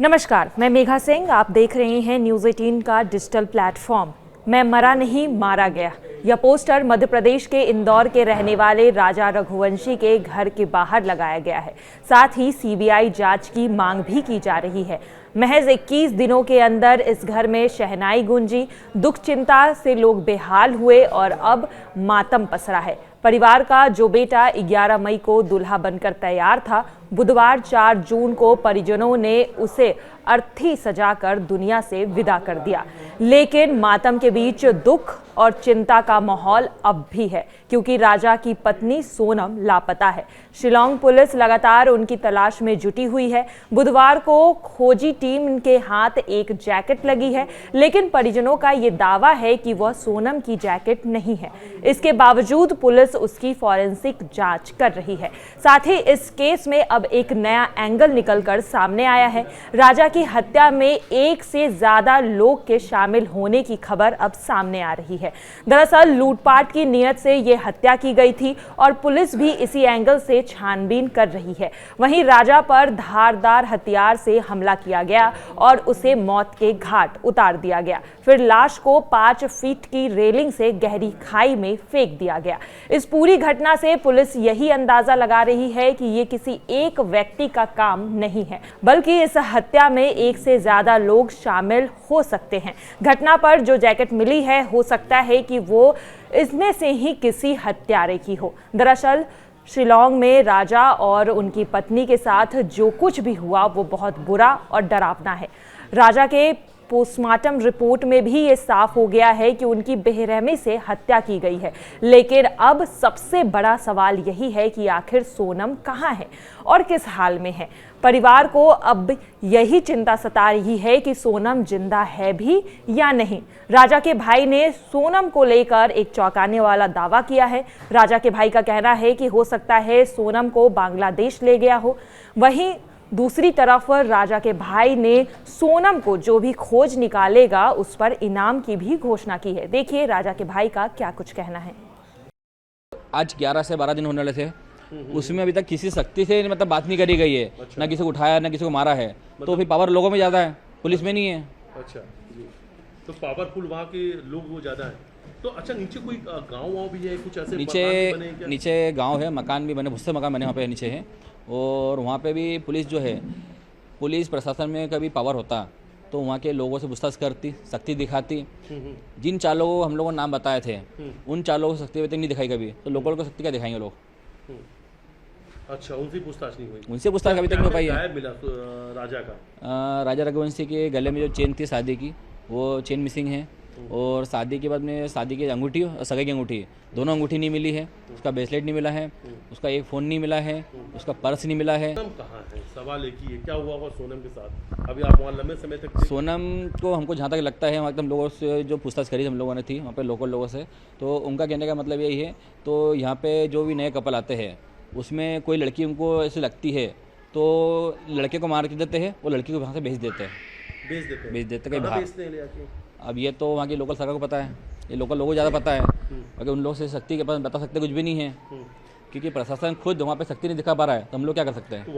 नमस्कार, मैं मेघा सिंह। आप देख रहे हैं न्यूज़ 18 का डिजिटल प्लेटफॉर्म। मैं मरा नहीं मारा गया, यह पोस्टर मध्य प्रदेश के इंदौर के रहने वाले राजा रघुवंशी के घर के बाहर लगाया गया है। साथ ही सीबीआई जांच की मांग भी की जा रही है। महज 21 दिनों के अंदर इस घर में शहनाई गूंजी, दुख चिंता से लोग बेहाल हुए और अब मातम पसरा है। परिवार का जो बेटा 11 मई को दूल्हा बनकर तैयार था, बुधवार 4 जून को परिजनों ने उसे अर्थी सजाकर दुनिया से विदा कर दिया। लेकिन मातम के बीच दुख और चिंता का माहौल अब भी है, क्योंकि राजा की पत्नी सोनम लापता है। शिलांग पुलिस लगातार उनकी तलाश में जुटी हुई है। बुधवार को खोजी टीम के हाथ एक जैकेट लगी है, लेकिन परिजनों का ये दावा है कि वह सोनम की जैकेट नहीं है। इसके बावजूद पुलिस उसकी फॉरेंसिक जांच कर रही है। साथ ही इस केस में अब एक नया एंगल निकलकर सामने आया है। राजा की हत्या में एक से ज्यादा लोग के शामिल होने की खबर अब सामने आ रही है। दरअसल लूटपाट की नीयत से यह हत्या की गई थी और पुलिस भी इसी एंगल से छानबीन कर रही है। वहीं राजा पर धारदार हथियार से हमला किया गया और उसे मौत के घाट उतार दिया गया। फिर लाश को 5 फीट की रेलिंग से गहरी खाई में फेंक दिया गया। इस पूरी घटना से पुलिस यही अंदाजा लगा रही है कि ये किसी एक व्यक्ति का काम नहीं है, बल्कि इस हत्या में एक से ज्यादा लोग शामिल हो सकते हैं। घटना पर जो जैकेट मिली है, हो सकता है कि वो इसमें से ही किसी हत्यारे की हो। दरअसल शिलांग में राजा और उनकी पत्नी के साथ जो कुछ भी हुआ वो बहुत बुरा और डरावना है। राजा के पोस्टमार्टम रिपोर्ट में भी ये साफ हो गया है कि उनकी बेरहमी से हत्या की गई है। लेकिन अब सबसे बड़ा सवाल यही है कि आखिर सोनम कहाँ है और किस हाल में है। परिवार को अब यही चिंता सता रही है कि सोनम जिंदा है भी या नहीं। राजा के भाई ने सोनम को लेकर एक चौंकाने वाला दावा किया है। राजा के भाई का कहना है कि हो सकता है सोनम को बांग्लादेश ले गया हो। वहीं दूसरी तरफ राजा के भाई ने सोनम को जो भी खोज निकालेगा उस पर इनाम की भी घोषणा की है। देखिए राजा के भाई का क्या कुछ कहना है। आज 11 से 12 दिन होने वाले थे, उसमें अभी तक किसी शक्ति से मतलब बात नहीं करी गई है। अच्छा। ना किसी को उठाया ना किसी को मारा है। तो फिर पावर लोगों में ज़्यादा है, पुलिस में नहीं है। अच्छा जी, तो पावरफुल वहाँ के लोग वो ज़्यादा है। तो अच्छा, नीचे कोई गाँव भी है, कुछ ऐसे नीचे गाँव है, मकान भी बने, बहुत से मकान बने वहाँ पे नीचे है। और वहाँ पे भी पुलिस जो है, पुलिस प्रशासन में कभी पावर होता तो वहाँ के लोगों से पूछताछ करती, शक्ति दिखाती। जिन चालों को हम लोगों ने नाम बताए थे, उन चालों को शक्ति नहीं दिखाई कभी, तो लोकल को शक्ति क्या दिखाएंगे लोग। अच्छा, उनसे पूछताछ नहीं हुई? उनसे पूछताछ अभी तक नहीं हो पाई है। मिला राजा का, राजा रघुवंशी के गले में जो चेन थी शादी की, वो चेन मिसिंग है। और शादी के बाद में शादी की अंगूठी और सगाई की अंगूठी, दोनों अंगूठी नहीं मिली है। उसका ब्रेसलेट नहीं मिला है, उसका एक फ़ोन नहीं मिला है, उसका पर्स नहीं मिला है। सोनम कहाँ है? सवाल एक ही है, क्या हुआ सोनम के साथ? अभी आप वहाँ लंबे समय तक सोनम को हमको जहाँ तक लगता है, वहाँ हम लोगों से जो पूछताछ करी हम लोगों ने थी वहाँ पे लोकल लोगों से, तो उनका कहने का मतलब यही है। तो यहाँ पे जो भी नए कपल आते हैं उसमें कोई लड़की उनको ऐसी लगती है तो लड़के को मार के देते हैं, वो लड़की को वहाँ से भेज देते कहीं बाहर। अब ये तो वहाँ की लोकल सरकार को पता है, ये लोकल लोगों को ज़्यादा पता है। अगर उन लोगों से शक्ति के पास बता सकते कुछ भी नहीं है, क्योंकि प्रशासन खुद वहाँ पे शक्ति नहीं दिखा पा रहा है, तो हम लोग क्या कर सकते हैं।